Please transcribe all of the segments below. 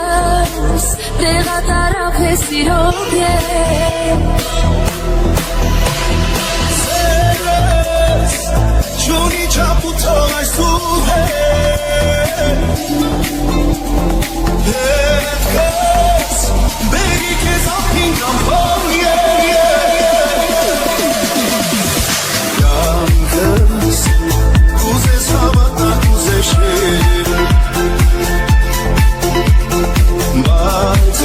ես տեղատարավ է սիրով Սերես չունի չապ ու թող այս ու հետքս բերի կեզ աղին կամպան յանքս կուզես հավատան կուզես շեր բայց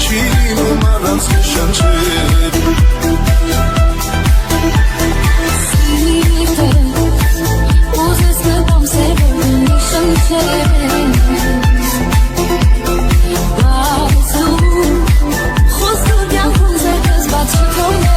չի լինում առանց նշանչեր Սիրտը ուզես մտամ սերվորը նշանչեր բայց դու խոսքով կյանքում զերքս բաց չթողնես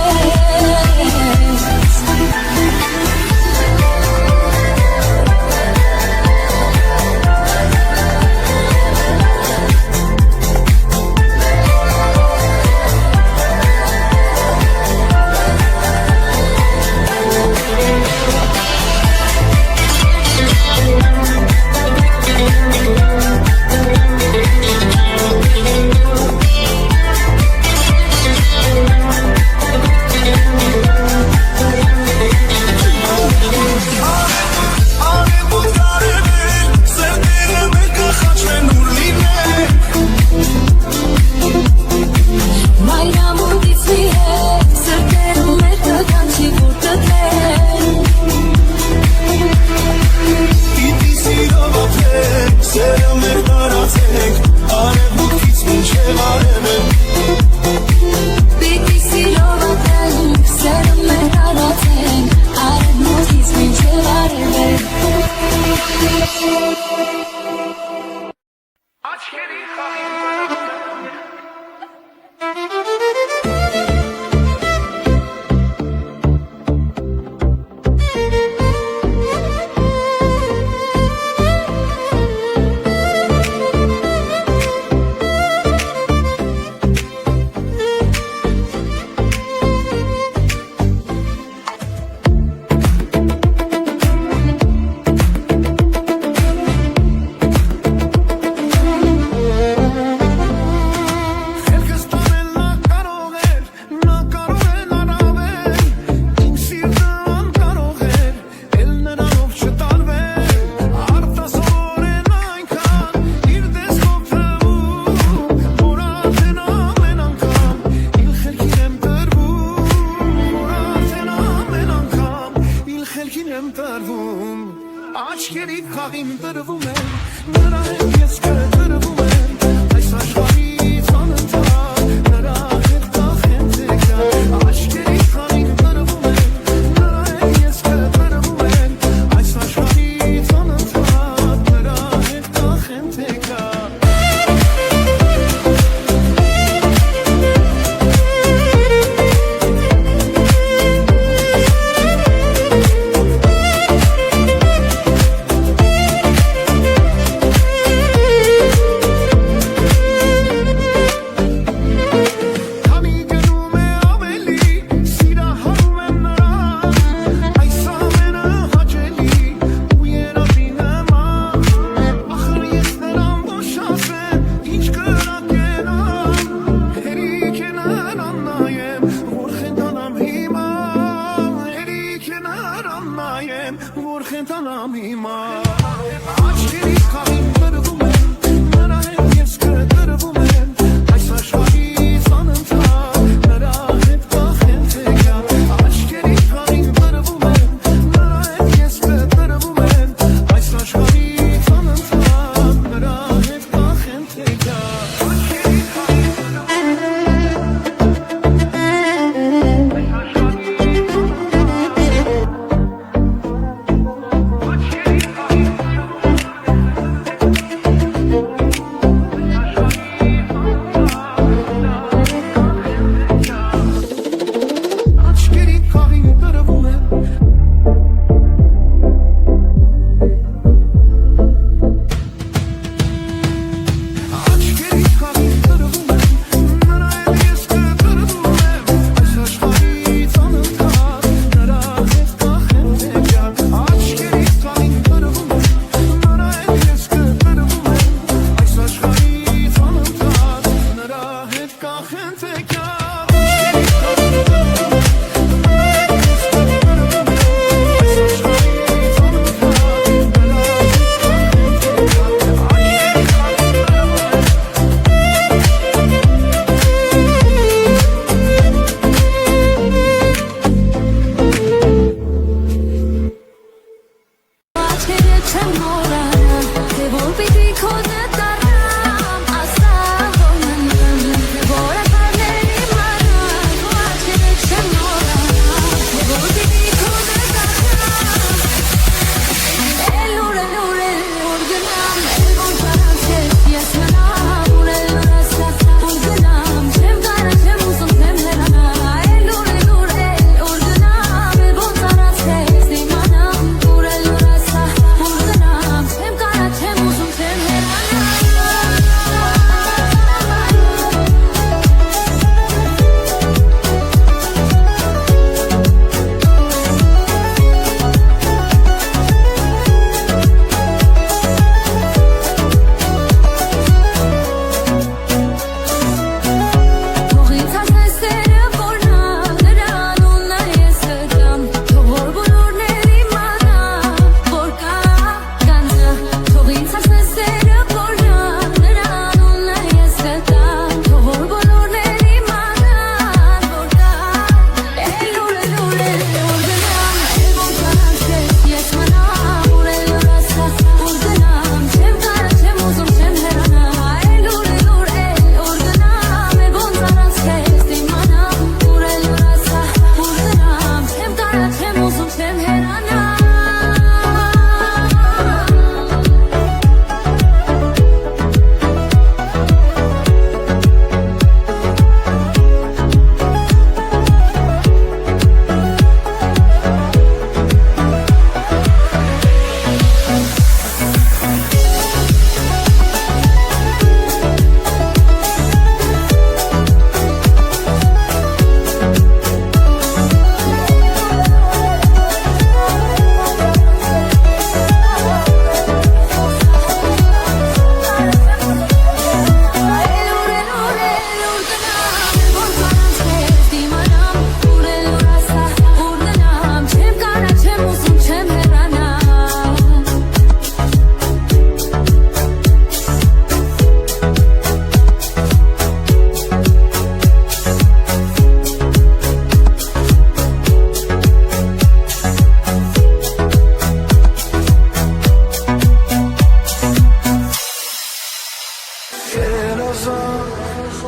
ազատ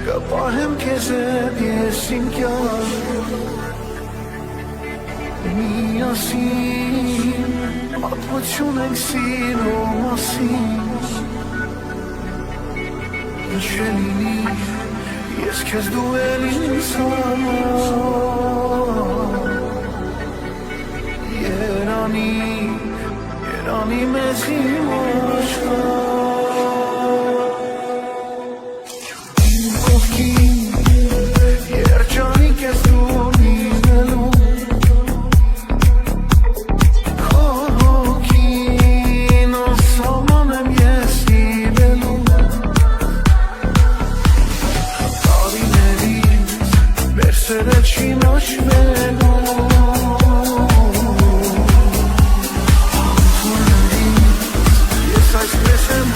Կպահեմ քեզ հետ ես իմ կյանք Միասին պատմություն ենք սիրո մասին Ինչ լինի ես քեզ դու էլ ինձ համար Երանի մեզ իմ աշխարհ Իմ կողքին երջանիկ ես դու լինելու Քո հոգին անսահման եմ ես սիրելու Տարիներից մեր սերը չի նշվելու Այսպես եմ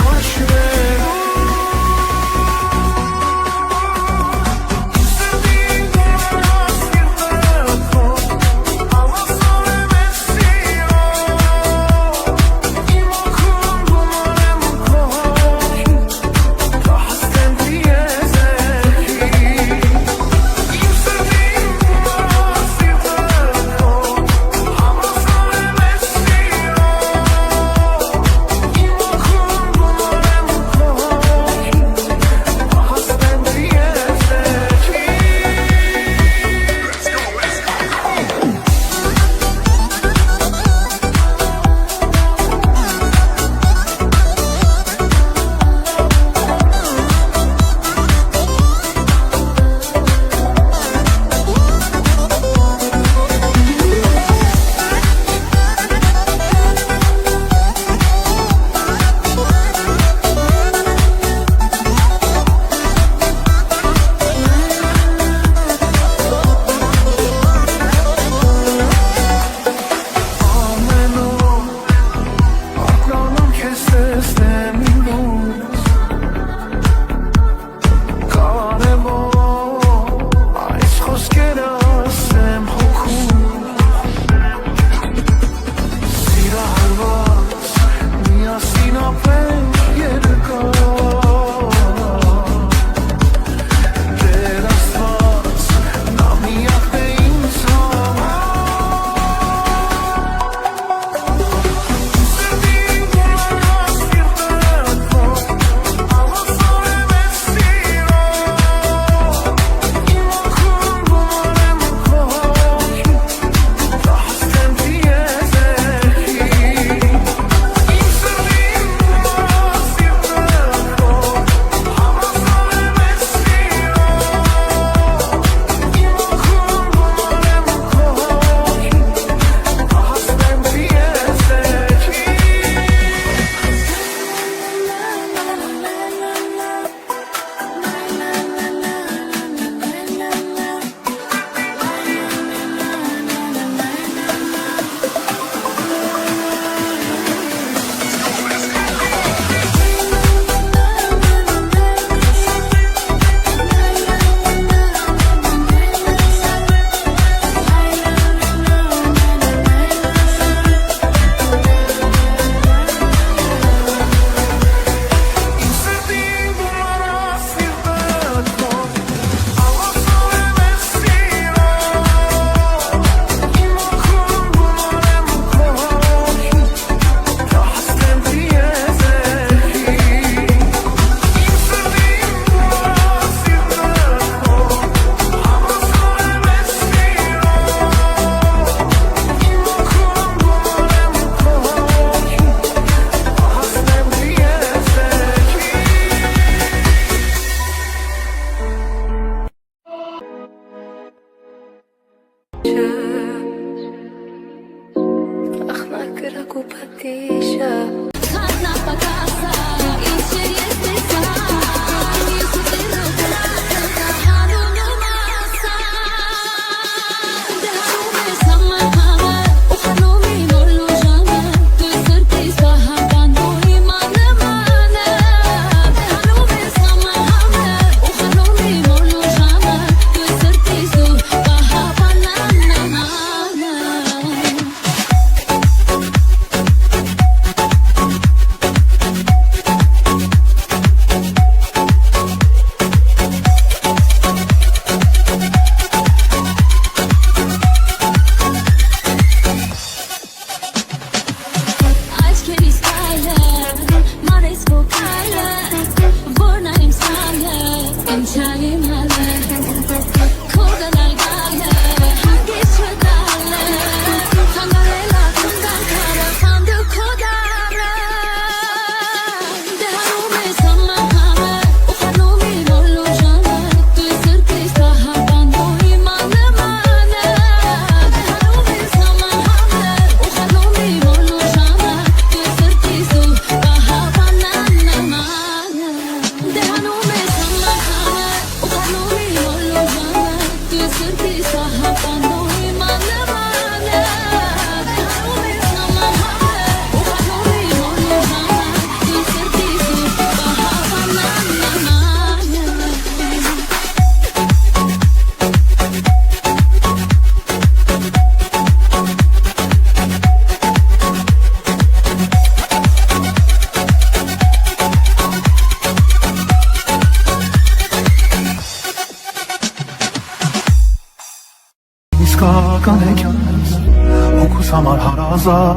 հարազատ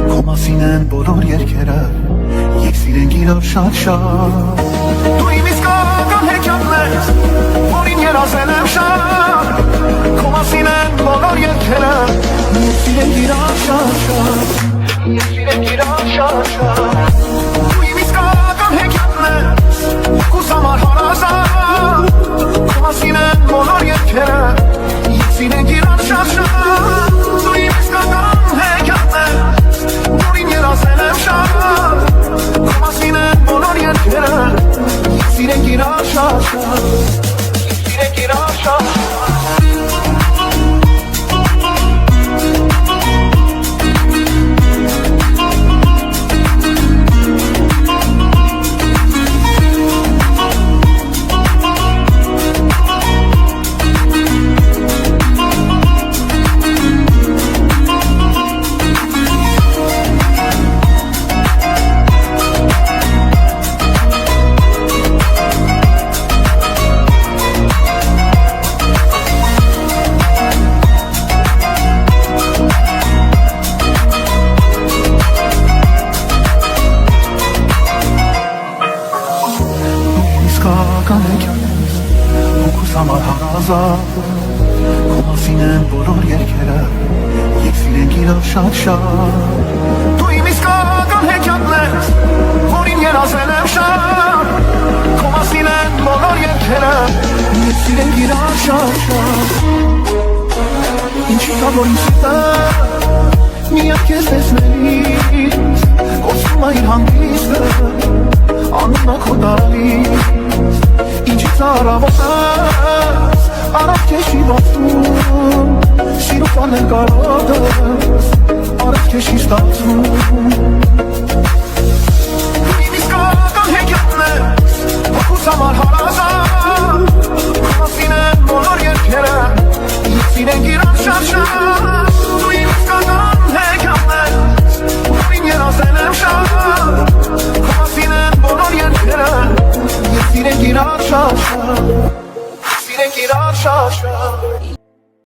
Քո մասին են բոլոր երկերը Եկ սիրենք իրար շատ Դու իմ իսկական հեքիաթն ես Որին երազել եմ շատ Քո մասին են բոլոր երկերը Եկ սիրենք իրար շատ Եկ սիրենք իրար շատ Դու իմ իսկական հեքիաթն ես Քուս համար հարազատ Քո մասին են բոլոր երկերը Եկ սիրենք իրար շատ Դու իմ իսկական հեքիաթն ես Որին երազել եմ շատ Քո մասին են բոլոր երկերը Եկ սիրենք իրար շատ Եկ սիրենք իրար շատ Համար հարազատ Քո մասին են բոլոր երկերը Եկ սիրենք իրար շատ Դու իմ իսկական հեքիաթն ես Որին երազել եմ շատ Քո մասին են բոլոր երկերը Եկ սիրենք իրար շատ Ինչի կա որ իմ սիրտը Միակ ես տեսնելիս Կորսում է իր հանգիստը Անունը քո դարալիս Ինչից առավոտս Արավ քեշի վաստում Սիրու պարնել կարոտս Արավ քեշի ստացում Դու իմ իսկական հեքիաթն ես Հոգուս համար հարազատ Քո մասին են բոլոր երկերը Եկ սիրենք իրար շատ